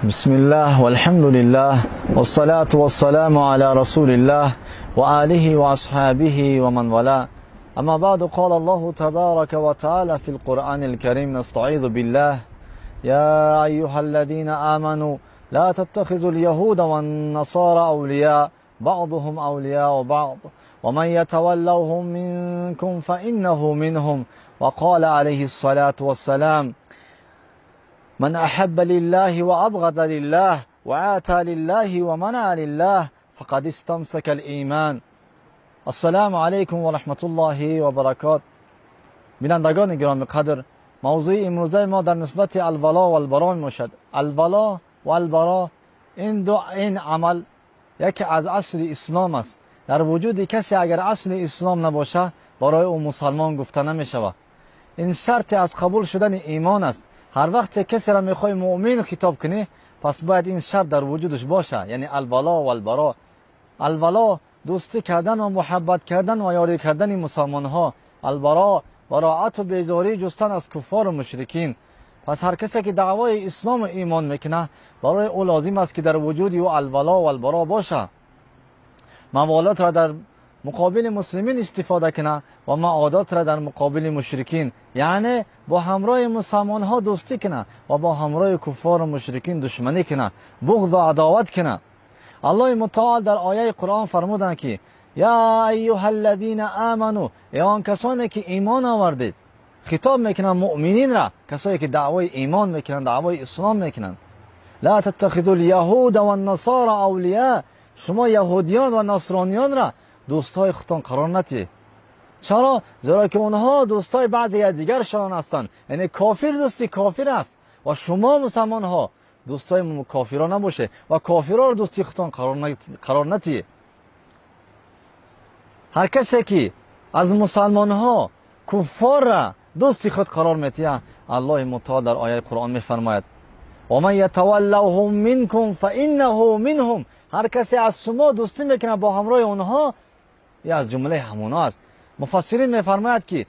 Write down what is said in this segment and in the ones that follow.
بسم الله والحمد لله والصلاة والسلام على رسول الله وآله وأصحابه ومن والاه. أما بعد، قال الله تبارك وتعالى في القرآن الكريم: نستعيذ بالله. يا أيها الذين آمنوا لا تتخذوا اليهود والنصارى أولياء بعضهم أولياء بعض ومن يتولوهم منكم فإنه منهم. وقال عليه الصلاة والسلام: من أحب لله وأبغض لله وعاتى لله ومنع لله فقد استمسك الإيمان. السلام علیکم و رحمت الله و برکات. بینندگان گرامی قدر، موضوع امروزه ما در نسبت الولا و البرا میشد. الولا و البرا این عمل یکی از اصل اسلام است. در وجود کسی اگر اصل اسلام نباشه برای او مسلمان گفته نمیشود. این شرط از قبول شدن ایمان است. هر وقت کسی را میخوای مؤمن خطاب کنی، پس باید این شرط در وجودش باشه، یعنی الولا و البرا. الولا دوستی کردن و محبت کردن و یاری کردن مسلمان ها. البرا براءت و بیزاری جستن از کفار و مشرکین. پس هر کسی که دعوای اسلام و ایمان میکنه، برای او لازم است که در وجودی او الولا و البرا باشه. موالات را در مقابل مسلمین استفاده کنه و معادات را در مقابل مشرکین، یعنی با همراه مسلمان ها دوستی کنه و با همراه کفار و مشرکین دشمنی کنه، بغض و عداوت کنه. الله متعال در آیه قرآن فرمودند که یا ایها الذین آمنو، ای آن کسانی که ایمان آوردید. خطاب میکنن مؤمنین را، کسایی که دعوای ایمان میکنن، دعوای اسلام میکنن. لا تتخذوا اليهود والنصارى اولیاء، شما یهودیان و نصرانیان را دوستای خودتان قرار ندید. چرا؟ زیرا که اونها دوستای بعضی دیگر شان هستند، یعنی کافر دوستی کافر است و شما مسلمان ها دوستای کافران نباشه و کافران را دوستی خودتان قرار ندید. هر کسی که از مسلمان ها کفار را دوستی خود قرار میدهد، الله متعال در آیه قرآن میفرماید: و من یتولوهم منکم فانه منهم، هر کسی از شما دوستی میکنه با همراه اونها، یا از جمله همونا است. مفسرین میفرماید که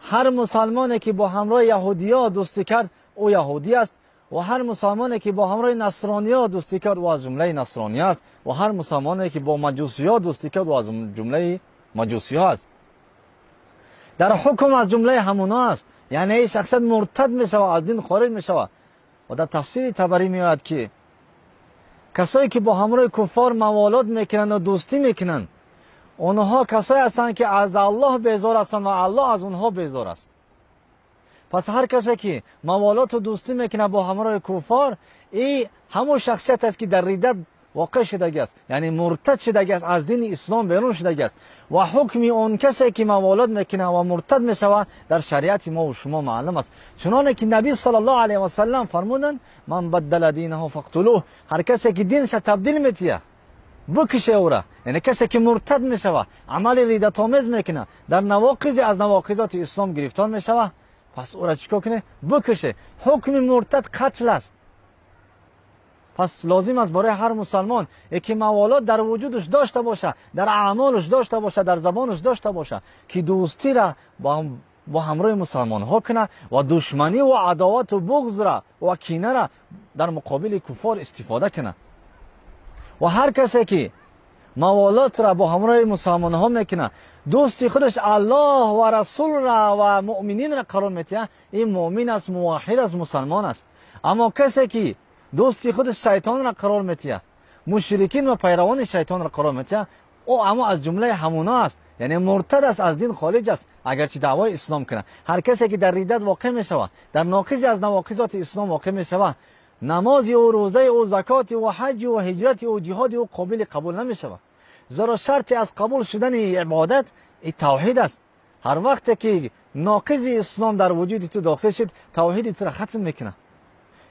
هر مسلمانی که با همراه یهودیا دوستی کرد او یهودی است و هر مسلمانی که با همراه نصرانیا دوستی کرد او از جمله نصرانی است و هر مسلمانی که با مجوسیا دوستی کرد او از جمله مجوسی است. در حکم از جمله همونا است، یعنی این شخصیت مرتد میشه و از دین خارج میشه. و در تفسیر طبری میاد که کسایی که با همراه کفار موالات میکنن و دوستی میکنن، اونها کسایی هستند که از الله بیزار هستند و الله از اونها بیزار است. پس هر کسی که موالات و دوستی میکنه با همراه کفار، این همون شخصیت است که در ردت واقع شده است، یعنی مرتد شده است، از دین اسلام بیرون شده است. و حکم اون کسی که موالات میکنه و مرتد میشود در شریعت ما و شما معلوم است. چنانه که نبی صلی الله علیه و سلم فرمودند: من بدل دینه فاقتلوه، هر کسی که دینش تبدیل میتیه بکشه او را. یعنی کسی که مرتد میشود، عمل ردت آمیز میکنه، در نواقض از نواقضات اسلام گرفتار میشود، پس او را چیکار کنه؟ بکشه. حکم مرتد قتل است. پس لازم است برای هر مسلمان که موالات در وجودش داشته باشه، در اعمالش داشته باشه، در زبانش داشته باشه، که دوستی را با همراه مسلمان ها کنه و دشمنی و عداوت و بغض را و کینه را در مقابل کفار استفاده کنه. و هر کسی که موالات را با همراه مسلمان ها میکنه، دوستی خودش الله و رسول را و مؤمنین را قرار میده، این مؤمن است، موحد است، مسلمان است. اما کسی که دوستی خودش شیطان را قرار میده، مشرکین و پیروان شیطان را قرار میده، او اما از جمله همونا است، یعنی مرتد است، از دین خارج است اگرچه دعوای اسلام کنه. هر کسی که در ردت واقع میشود، در ناقض از نواقضات اسلام واقع میشود، نماز و روزه و زکات و حج و هجرت و جهاد و قابل قبول نمیشود. زیرا شرط از قبول شدن عبادت توحید است. هر وقت که ناقض اسلام در وجود تو داخل شد، توحید تو را ختم میکنه،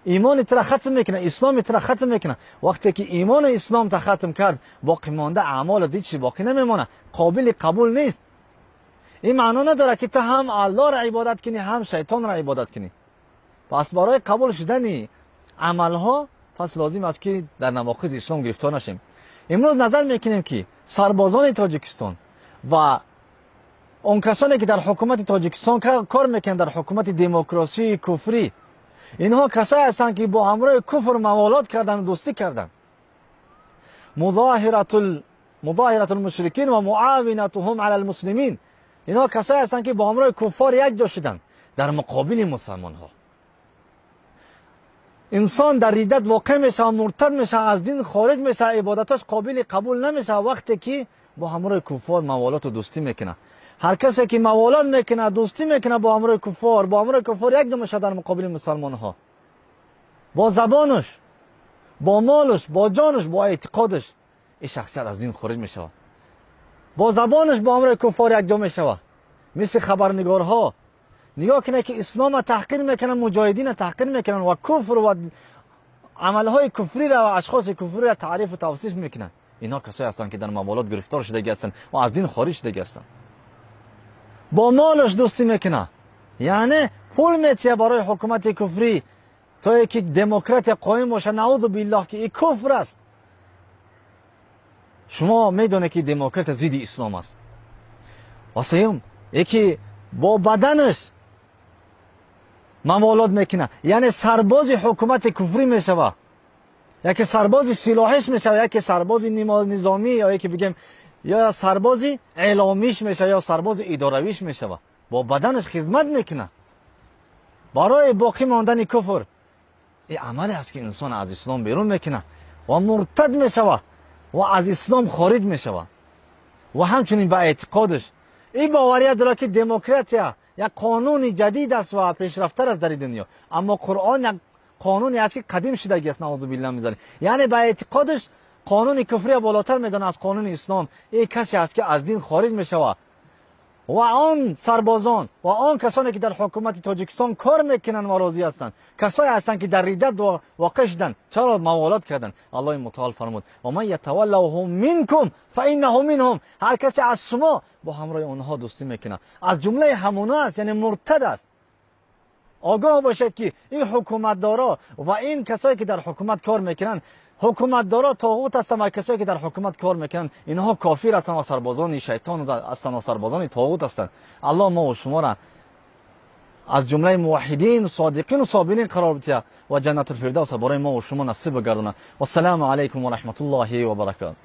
ایمان تو را ختم میکنه، اسلام تو را ختم میکنه. وقتی که ایمان و اسلام تا ختم کرد، باقی مانده اعمال دیگه چی باقی نمیمونه، قابل قبول نیست. این معنا نداره که تو هم الله را عبادت کنی هم شیطان را عبادت کنی. پس برای قبول شدن عملها پس لازم است که در نواقض اسلام گرفتار نشیم. امروز نظر میکنیم که سربازان تاجیکستان و اون کسانی که در حکومت تاجیکستان کار میکنن، در حکومت دموکراسی کفری، اینها کسایی هستند که با همراه کفر موالات کردند و دوستی کردند. مظاهرة المشرکین و معاونتهم علی المسلمین، اینها کسایی هستند که با همراه کفار یک جا شدند در مقابل مسلمان ها. انسان در ردت واقع میشه، مرتد میشه، از دین خارج میشه، عبادتاش قابل قبول نمیشه وقتی که با همراه کفار موالات و دوستی میکنه. هر کسی که موالات میکنه، دوستی میکنه با همراه کفار، با همراه کفار یک جا میشه در مقابل مسلمان ها. با زبانش، با مالش، با جانش، با اعتقادش این شخصیت از دین خارج میشه. با زبانش با همراه کفار یک جا میشه. مثل خبرنگارها نگاه کنه که اسلام تحقیر میکنن، مجاهدین تحقیر میکنن و کفر و عملهای کفری را و اشخاص کفری را تعریف و توصیف میکنن. اینا کسایی هستند که در موالات گرفتار شده هستند و از دین خارج شده هستند. با مالش دوستی میکنه، یعنی پول میتیه برای حکومت کفری تا یکی دموکرات قائم باشه. نعوذ بالله که این کفر است. شما میدونه که دموکرات ضد اسلام است. و سوم یکی با بدنش موالات میکنه، یعنی سرباز حکومت کفری میشوه، یکی سرباز سلاحش میشوه، یکی سرباز نظامی، یا یکی بگیم یا سرباز اعلامیش میشه، یا سرباز ادارویش میشوه. با بدنش خدمت میکنه برای باقی ماندن کفر. این عملی است که انسان از اسلام بیرون میکنه و مرتد میشوه و از اسلام خارج میشوه. و همچنین به اعتقادش این باوریت داره که دموکراتیا یک قانون جدید است و پیشرفتر است در دنیا، اما قرآن یک قانونی است که قدیم شده است. نعوذ بالله میذاره، یعنی به اعتقادش قانون کفری بالاتر میدونه از قانون اسلام. این کسی است که از دین خارج میشوه. و آن سربازان و آن کسانی که در حکومت تاجیکستان کار میکنن و راضی هستند، کسایی هستند که در ردت واقع شدن. چرا موالات کردن؟ الله متعال فرمود و من یتولهم منکم فانه منهم، هر کسی از شما با همراه اونها دوستی میکنه از جمله همونا است، یعنی مرتد است. آگاه باشید که این حکومت دارا و این کسایی که در حکومت کار میکنن، حکومت دارا طاغوت هستند و کسایی که در حکومت کار میکنن اینها کافر هستند و سربازان شیطان هستند و سربازان طاغوت هستند. الله ما و شما را از جمله موحدین صادقین و صابرین قرار بده و جنت الفردوس برای ما و شما نصیب بگردونه. و السلام علیکم و رحمت الله و برکاته.